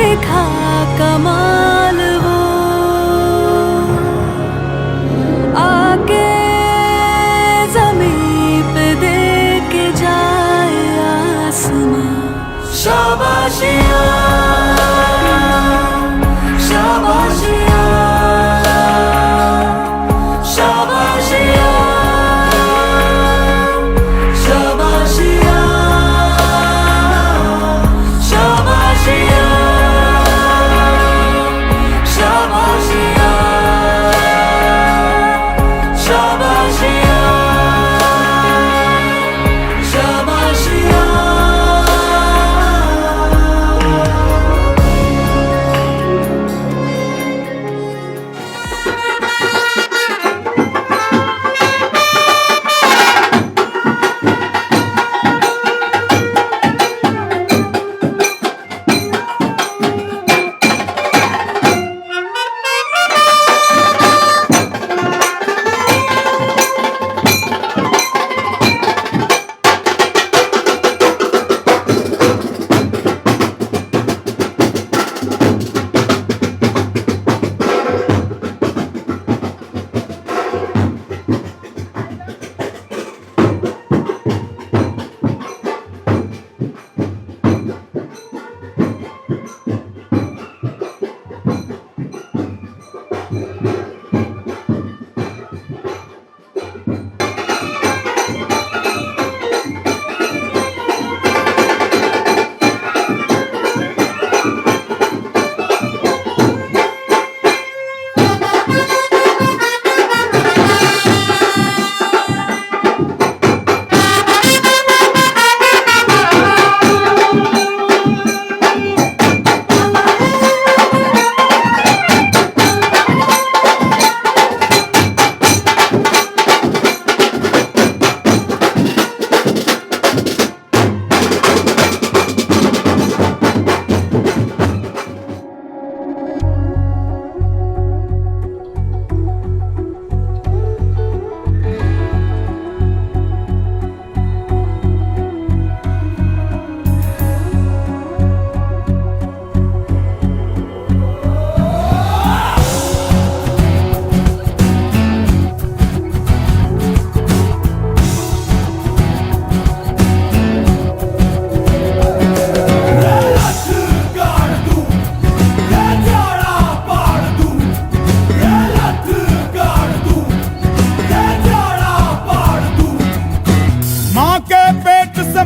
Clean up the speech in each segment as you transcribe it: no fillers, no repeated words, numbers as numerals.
दिखा कमाल वो आके ज़मीं पे दे के जाए आसमां। शाबाशियाँ शाबाशियाँ शाबाशियाँ शाबाशियाँ शाबाशियाँ शाबाशियाँ शाबाशियाँ शाबाशियाँ।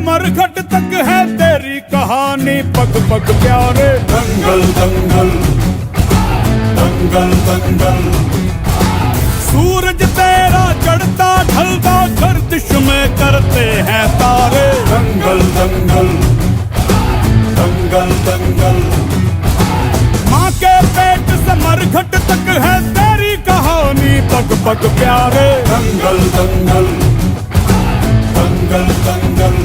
मरघट तक है तेरी कहानी पग पग प्यारे। दंगल दंगल दंगल दंगल सूरज तेरा चढ़ता ढलता गर्दिश में करते हैं तारे। दंगल दंगल दंगल दंगल माँ के पेट से मरघट तक है तेरी कहानी पग पग प्यारे। दंगल दंगल दंगल दंगल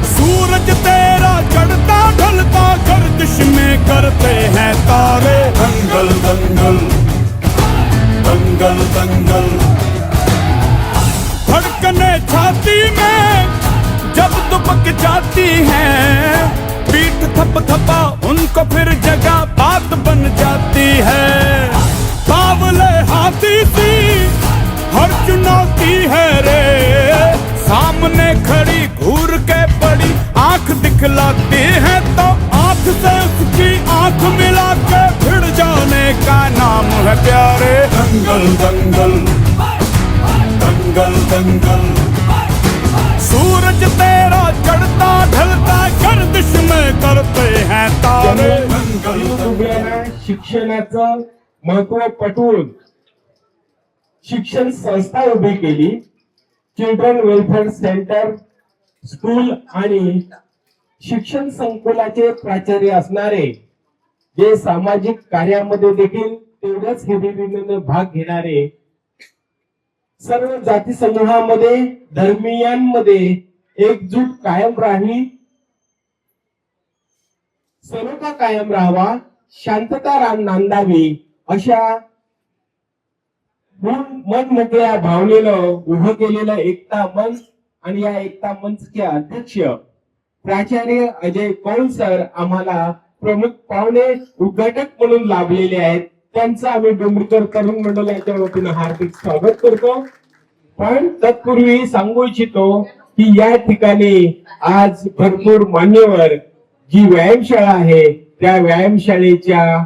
सूरज तेरा चढ़ता ढलता गर्दिश में करते हैं तारे। दंगल दंगल दंगल दंगल धड़कने छाती में जब दुबक जाती हैं, पीठ थप थपा उनको फिर जगह बात बन जाती है। बावले हाथी सी हर चुनौती है रे, सामने खड़ी घूर के बड़ी आंख दिखलाती है तो आंख से उसकी आंख मिला के भिड़ जाने का नाम है प्यारे। दंगल दंगल दंगल दंगल सूरज तेरा चढ़ता ढलता गर्दिश में करते हैं तारे। शिक्षणाचं महत्व पटवून शिक्षण संस्था उभी केली। चिल्ड्रन वेलफेअर सेंटर स्कूल आणि शिक्षण संकुलाचे प्राचार्य असणारे, जे सामाजिक कार्यामध्ये देखील तेवढ्याच हिरिरीने भाग घेणारे, सर्व जाती समूहामध्ये धर्मीयांमध्ये एकजूट कायम राही, सलोखा कायम राहावा, शांतता नांदावी अशा मन मोकळ्या भावनेनं उभं केलेलं एकता मंच आणि या एकता मंचचे अध्यक्ष प्राचार्य अजय कौल सर आम्हाला प्रमुख पाहुणे उद्घाटक म्हणून लाभलेले आहेत. त्यांचं आम्ही डोंगरीकर तरुण मंडळाच्या वतीनं हार्दिक स्वागत करतो. पण तत्पूर्वी सांगू इच्छितो की या ठिकाणी आज भरपूर मान्यवर जी व्यायामशाळा आहे त्या व्यायामशाळेच्या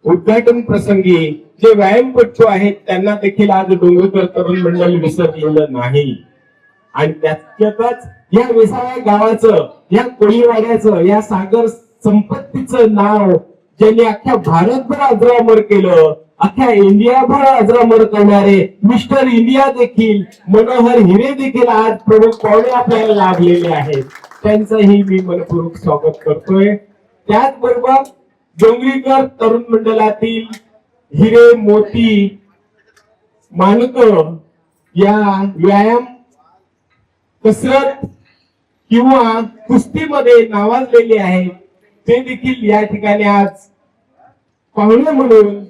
उद्घाटन प्रसंगी जे व्यायामपटू आहेत त्यांना देखील आज डोंगरीकर तरुण मंडळ विसरलेलं नाही. आणि त्याच्यातच या विसाव्या गावाचं, या कोळीवाड्याचं, या सागर संपत्तीचं नाव ज्यांनी अख्ख्या भारतभर अजरामर केलं, अख्ख्या इंडियाभर अजरामर करणारे मिस्टर इंडिया देखील मनोहर हिरे देखील आज प्रमुख पाहुणे आपल्याला लाभलेले आहेत. त्यांचंही मी मनपूर्वक स्वागत करतोय. त्याचबरोबर डोंगरीकर तरुण मंडळातील हिरे मोती मानक या व्यायाम कसरत किंवा कुस्तीमध्ये नावाजलेले आहेत ते देखील या ठिकाणी आज पाहुणे म्हणून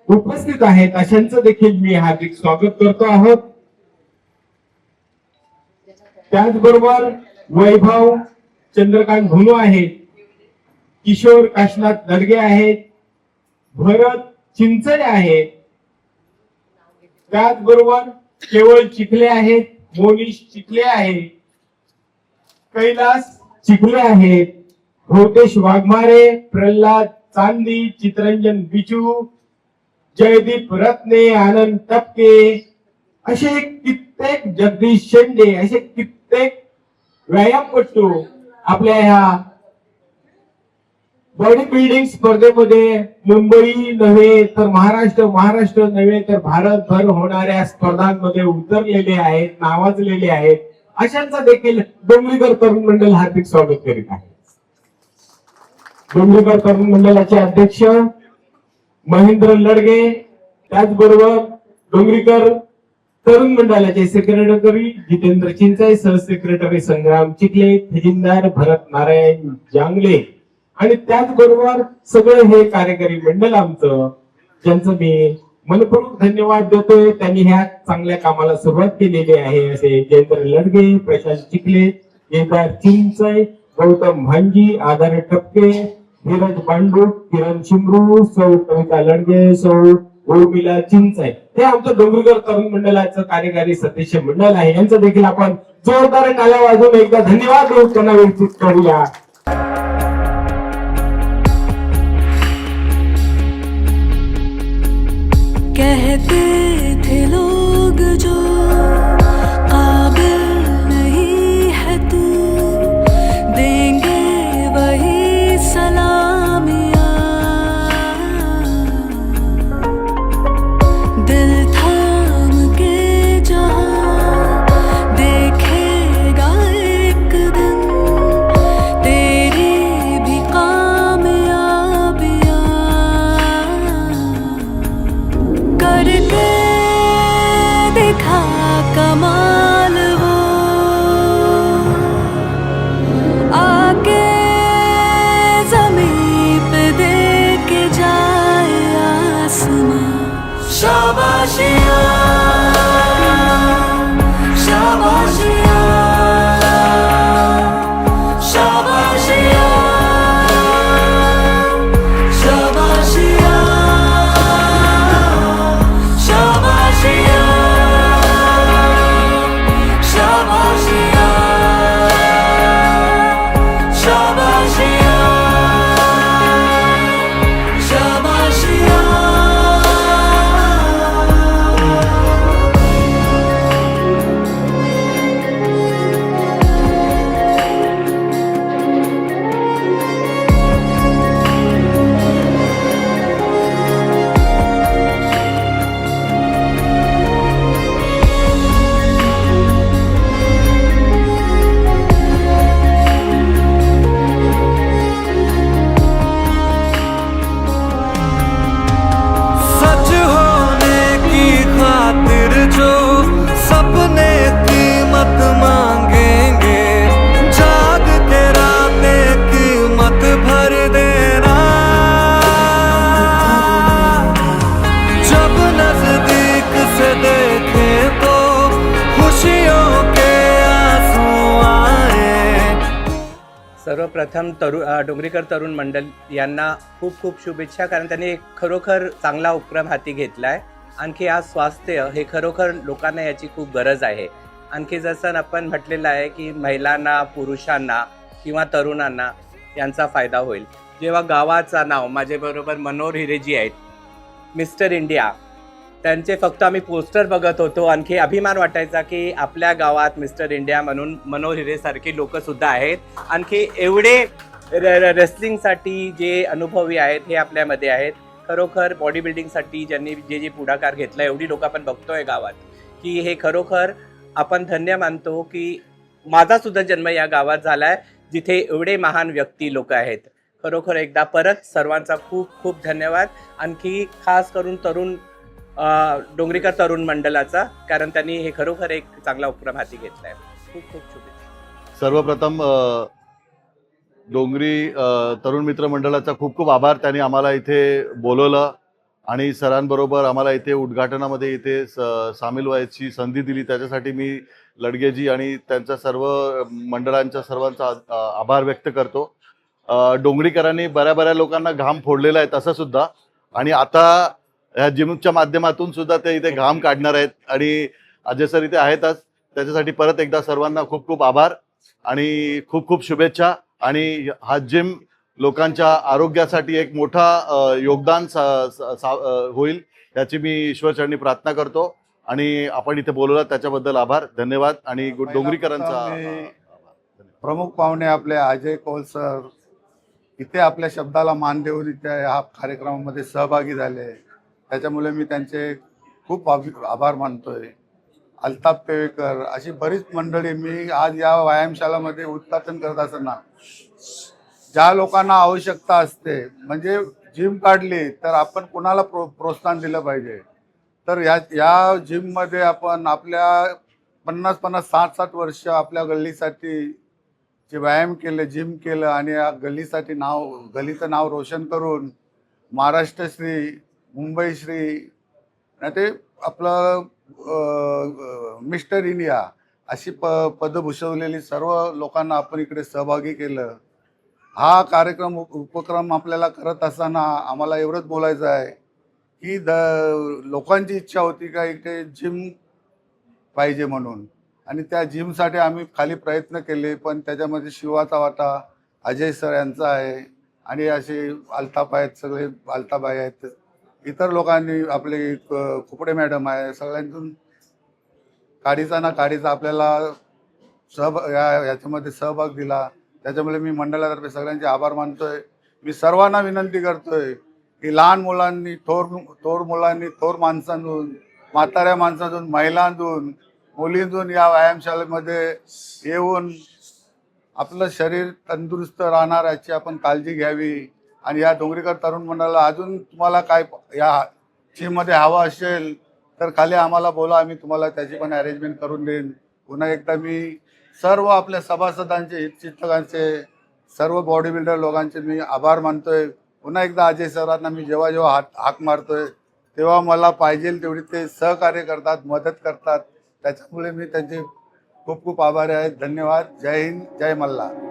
उपस्थित आहेत. अशांचं देखील मी हार्दिक स्वागत करतो आहोत. त्याचबरोबर वैभव चंद्रकांत भुनू आहेत, किशोर काशीनाथ दडगे आहेत, भरत चिंचळे आहेत, त्याचबरोबर केवळ चिखले आहेत, मोनीश चिखले आहेत, कैलास चिखले आहेत, भोतेश वाघमारे, प्रल्हाद चांदी, चित्रंजन बिचू, जयदीप रत्ने, आनंद टपके, असे कित्येक, जगदीश शेंडे, असे कित्येक व्यायामपटू आपल्या ह्या बॉडी बिल्डिंग स्पर्धेमध्ये मुंबई नव्हे तर महाराष्ट्र नव्हे तर भारतभर होणाऱ्या स्पर्धांमध्ये उतरलेले आहेत, नावाजलेले आहेत. अशांचा देखील डोंगरीकर तरुण मंडळ हार्दिक स्वागत करीत आहे. डोंगरीकर तरुण मंडळाचे अध्यक्ष महेंद्र लडगे, त्याचबरोबर डोंगरीकर तरुण मंडळाचे सेक्रेटरी जितेंद्र चिंचाई, सहसेक्रेटरी संग्राम चिखले, खजिनदार भरत नारायण जांगले आणि त्याचबरोबर सगळं हे कार्यकारी मंडळ आमचं, ज्यांचं मी मनपूर्वक धन्यवाद देतोय. त्यांनी ह्या चांगल्या कामाला सुरुवात केलेली आहे. असे जयेंद्र लडगे, प्रशांत चिखले, केदार चिंचाई, गौतम भांजी, आधार टपके, धीरज बांडू, किरण शिमरू, सौ कविता लडगे, सौ उर्मिला चिंचाई, हे आमचं डोंगरीकर तरुण मंडळाचं कार्यकारी सदस्य मंडळ आहे. यांचं देखील आपण जोरदार टाळ्या वाजवून एकदा धन्यवाद देऊन त्यांना विनंती करूया. कहते थे लोग जो काबिल नहीं है तू, देंगे वही सलामियाँ, दिल थाम के जहाँ देखेगा एक दिन सर्वप्रथम डोंगरीकर तरुण मंडळ यांना खूप खूप शुभेच्छा, कारण त्यांनी एक खरोखर चांगला उपक्रम हाती घेतला आहे. आणखी आज स्वास्थ्य हे खरोखर लोकांना याची खूप गरज आहे. आणखी जसं आपण म्हटलेलं आहे की महिलांना, पुरुषांना किंवा तरुणांना यांचा फायदा होईल. जेव्हा गावाचं नाव, माझ्याबरोबर मनोहर हिरेजी आहेत, मिस्टर इंडिया, त्यांचे फक्त आम्ही पोस्टर बघत होतो. आणखी अभिमान वाटायचा की आपल्या गावात मिस्टर इंडिया म्हणून मनोहर हिरेसारखी लोकंसुद्धा आहेत. आणखी एवढे रेसलिंगसाठी जे अनुभवी आहेत हे आपल्यामध्ये आहेत. खरोखर बॉडी बिल्डिंगसाठी ज्यांनी जे पुढाकार घेतला, एवढी लोक आपण बघतोय गावात की हे खरोखर आपण धन्य मानतो की माझासुद्धा जन्म या गावात झाला आहे जिथे एवढे महान व्यक्ती लोक आहेत. खरोखर एकदा परत सर्वांचा खूप खूप धन्यवाद. आणखी खास करून डोंगरीकर तरुण मंडळाचा, कारण त्यांनी हे खरोखर एक चांगला उपक्रम हाती घेतला आहे. खूप खूप शुभेच्छा. सर्वप्रथम डोंगरी तरुण मित्र मंडळाचा खूप खूप आभार. त्यांनी आम्हाला इथे बोलवलं आणि सरांबरोबर आम्हाला इथे उद्घाटनामध्ये इथे सामील व्हायची संधी दिली. त्याच्यासाठी मी लडगेजी आणि त्यांच्या सर्व मंडळांच्या सर्वांचा आभार व्यक्त करतो. डोंगरीकरांनी बऱ्या लोकांना घाम फोडलेला आहे तसं सुद्धा, आणि आता ह्या जिमच्या माध्यमातून सुद्धा ते इथे घाम काढणार आहेत आणि अजय सर इथे आहेतच. त्याच्यासाठी परत एकदा सर्वांना खूप खूप आभार आणि खूप खूप शुभेच्छा. आणि हा जिम लोकांच्या आरोग्यासाठी एक मोठा योगदान होईल याची मी ईश्वरचरणी प्रार्थना करतो. आणि आपण इथे बोलवलं त्याच्याबद्दल आभार, धन्यवाद. आणि डोंगरीकरांचा प्रमुख पाहुणे आपले अजय कौल सर इथे आपल्या शब्दाला मान देऊन इथे ह्या कार्यक्रमामध्ये सहभागी झाले, त्याच्यामुळे मी त्यांचे खूप आभार मानतोय. अल्ताफ पेवेकर अशी बरीच मंडळी मी आज या व्यायामशालामध्ये उद्घाटन करत असताना ज्या लोकांना आवश्यकता असते, म्हणजे जिम काढली तर आपण कुणाला प्रोत्साहन दिलं पाहिजे. तर या जिममध्ये आपण आपल्या 50-50, 60-60 वर्ष आपल्या गल्लीसाठी जे व्यायाम केले, जिम केलं आणि या गल्लीसाठी गल्लीचं नाव रोशन करून महाराष्ट्रश्री, मुंबईश्री, ते आपलं मिस्टर इंडिया अशी पदं भूषवलेली सर्व लोकांना आपण इकडे सहभागी केलं. हा कार्यक्रम उपक्रम आपल्याला करत असताना आम्हाला एवढंच बोलायचं आहे की लोकांची इच्छा होती का इकडे जिम पाहिजे म्हणून, आणि त्या जिमसाठी आम्ही खाली प्रयत्न केले. पण त्याच्यामध्ये शिवाचा वाटा अजय सर यांचा आहे आणि असे अल्ताफ आहेत, सगळे अल्ताफबाई आहेत, इतर लोकांनी आपले कुपडे मॅडम आहे, सगळ्यांतून काडीचा ना काडीचा आपल्याला याच्यामध्ये सहभाग दिला. त्याच्यामुळे मी मंडळातर्फे सगळ्यांचे आभार मानतोय. मी सर्वांना विनंती करतोय की लहान मुलांनी, थोर मुलांनी, थोर माणसांतून, म्हाताऱ्या माणसांतून, महिलांतून, मुलींतून या व्यायामशाळेमध्ये येऊन आपलं शरीर तंदुरुस्त राहणार याची आपण काळजी घ्यावी. आणि या डोंगरीकर तरुण मंडळाला अजून तुम्हाला काय या जिममध्ये हवं असेल तर खाली आम्हाला बोला, आम्ही तुम्हाला त्याची पण अरेंजमेंट करून देईन. पुन्हा एकदा मी सर्व आपल्या सभासदांचे, हितचिंतकांचे, सर्व बॉडी बिल्डर लोकांचे मी आभार मानतोय. पुन्हा एकदा अजय सरांना मी जेव्हा हाक मारतोय तेव्हा मला पाहिजे तेवढी ते सहकार्य करतात, मदत करतात. त्याच्यामुळे मी त्यांचे खूप खूप आभारी आहे. धन्यवाद. जय हिंद, जय मल्हार.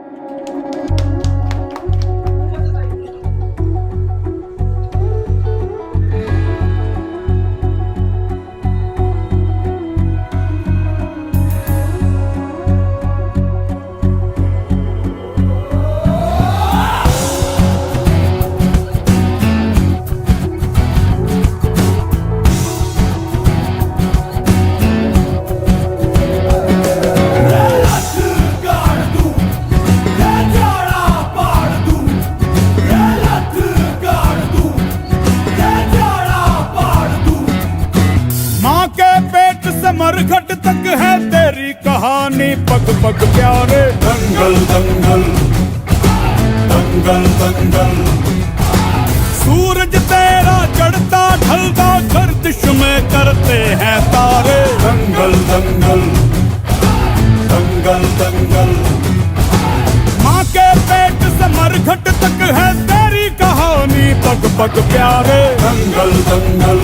मरघट तक है तेरी कहानी, पग पग प्यारे. दंगल दंगल दंगल दंगल, सूरज तेरा चढ़ता ढलता गर्दिश में करते हैं तारे. दंगल दंगल दंगल दंगल, माँ के पेट से मरघट तक है तेरी कहानी, पग पग प्यारे. दंगल दंगल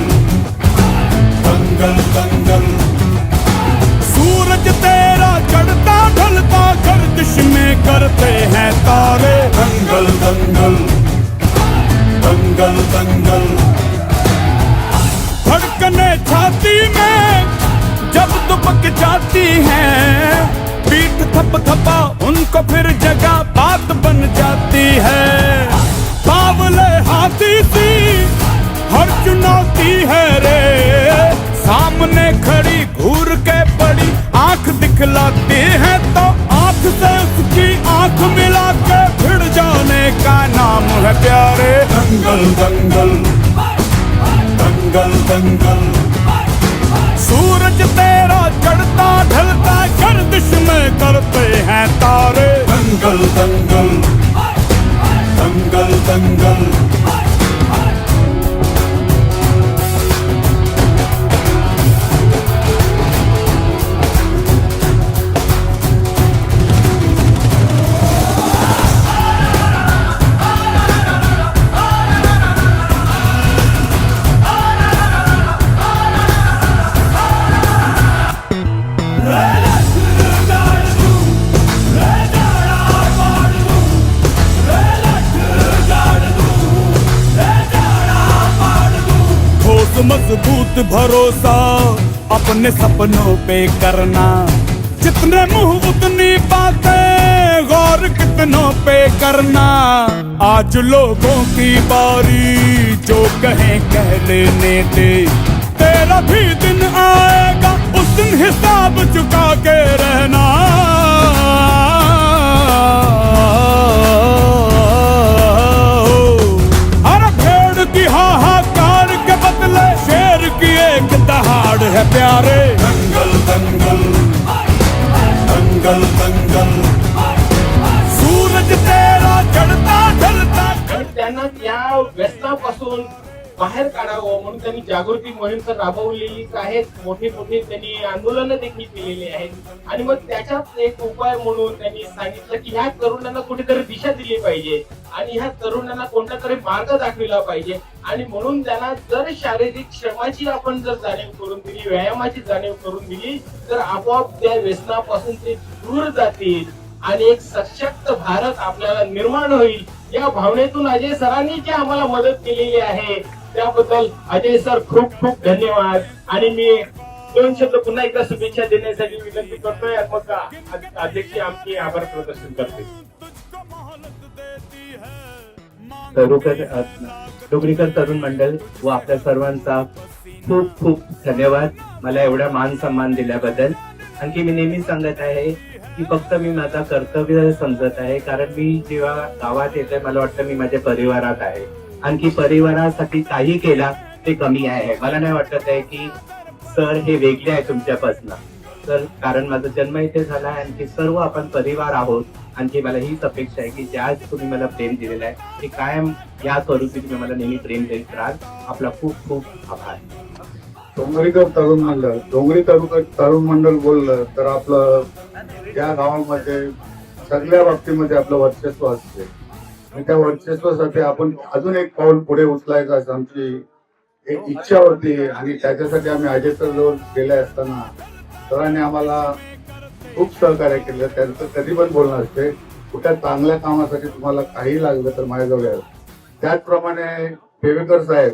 दंगल दंगल, सूरज तेरा चढ़ता ढलता गर्दिश में करते हैं तारे. आती सी हर चुनौती है रे, सामने खड़ी घूर के पड़ी आंख दिखलाती है तो आंख से उसकी आंख मिला के भिड़ जाने का नाम है प्यारे। दंगल दंगल दंगल दंगल, सूरज तेरा चढ़ता ढलता गर्दिश में करते हैं तारे। दंगल दंगल दंगल दंगल, मजबूत भरोसा अपने सपनों पे करना, जितने मुंह उतनी बातें गौर कितनों पे करना। आज लोगों की बारी जो कहें कह लेने दे, तेरा भी दिन आएगा उस दिन हिसाब चुका के रहना। अरे भेड़ की हाहाकार के बदले शेर की एक दहाड़ है प्यारे। दंगल दंगल दंगल दंगल, सूरज तेरा चढ़ता ढलता। त्यांना या व्यसनापासून बाहेर काढावं म्हणून त्यांनी जागृती मोहीम तर राबवलेलीच आहे, मोठी मोठी त्यांनी आंदोलनं देखील केलेली आहेत आणि मग त्याच्यात एक उपाय म्हणून त्यांनी सांगितलं की ह्या तरुणांना कुठेतरी दिशा दिली पाहिजे आणि ह्या तरुणांना कोणता तरी मार्ग दाखविला पाहिजे आणि म्हणून त्यांना जर शारीरिक श्रमाची आपण जर जाणीव करून दिली, व्यायामाची जाणीव करून दिली तर आपोआप त्या व्यसनापासून ते दूर जातील आणि एक सशक्त भारत आपल्याला निर्माण होईल। या भावनेतून अजय सरांनी जी आम्हाला मदत केलेली आहे त्याबद्दल अजय सर खूप खूप धन्यवाद। आणि मी दोन शब्द पुन्हा एकदा शुभेच्छा देण्यासाठी विनंती करतोय आणि मग अध्यक्ष आमचे आभार प्रदर्शन करते। डोंगरीकर तरुण मंडळ व आपल्या सर्वांचा खूप खूप धन्यवाद मला एवढा मान सन्मान दिल्याबद्दल। आणखी मी नेहमी सांगत आहे की फक्त मी माझा कर्तव्य समजत आहे, कारण मी जेव्हा गावात येते मला वाटतं मी माझ्या परिवारात आहे। आणखी परिवारासाठी काही केला ते कमी आहे। मला नाही वाटत आहे की सर हे वेगळे आहे तुमच्यापासून, तर कारण माझा जन्म इथे झाला आहे आणखी सर्व आपण परिवार आहोत। आणखी मला हीच अपेक्षा आहे की ज्या तुम्ही मला प्रेम दिलेलं आहे ते कायम या स्वरूपी तुम्ही मला नेहमी प्रेम देत राहाल। आपला खूप खूप आभार। डोंगरीकर तरुण मंडळ, तरुण मंडळ बोललं तर आपलं या गावामध्ये सगळ्या बाबतीमध्ये आपलं वर्चस्व असते आणि त्या वर्चस्वासाठी आपण अजून एक पाऊल पुढे उचलायचं असं आमची एक इच्छा होती आणि त्याच्यासाठी आम्ही अजय सर जवळ गेले असताना सरांनी आम्हाला खूप सहकार्य केलं। त्यांचं कधी पण बोलणं असते कुठल्या चांगल्या कामासाठी तुम्हाला काही लागलं तर माझ्याजवळ यावं। त्याचप्रमाणे पेवेकर साहेब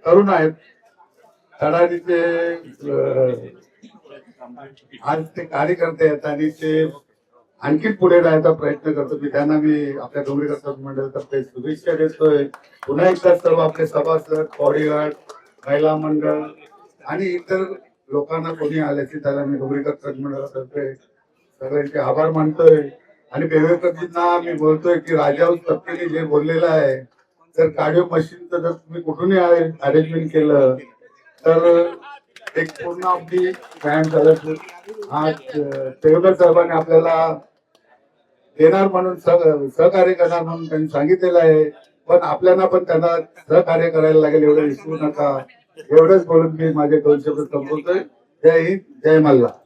तरुण आहेत, धडाडीचे आज ते कार्यकर्ते आहेत आणि ते आणखी पुढे राहायचा प्रयत्न करतो। मी त्यांना आपल्या डोंगरीकर तरुण मंडळातर्फे शुभेच्छा देतोय। पुन्हा एकदा सर्व आपले सभासद, बॉडीगार्ड, महिला मंडळ आणि इतर लोकांना कोणी आल्याचे त्याला मी डोंगरीकर तरुण मंडळातर्फे सगळ्यांचे आभार मानतोय। आणि पेवेकरजींना मी बोलतोय की राजाऊ तत्केने जे बोललेलं आहे तर कार्डिओ मशीनचं जर तुम्ही कुठूनही अरेंजमेंट केलं तर एक पूर्ण आपली व्यायाम झालं। आज पेवेकर साहेबांनी आपल्याला देणार म्हणून सहकार्य करणार म्हणून त्यांनी सांगितलेलं आहे, पण आपल्याला पण त्यांना सहकार्य करायला लागेल एवढं विसरू नका। एवढंच बोलून मी माझे 2 शब्द संपवतोय। जय हिंद, जय मल्हार।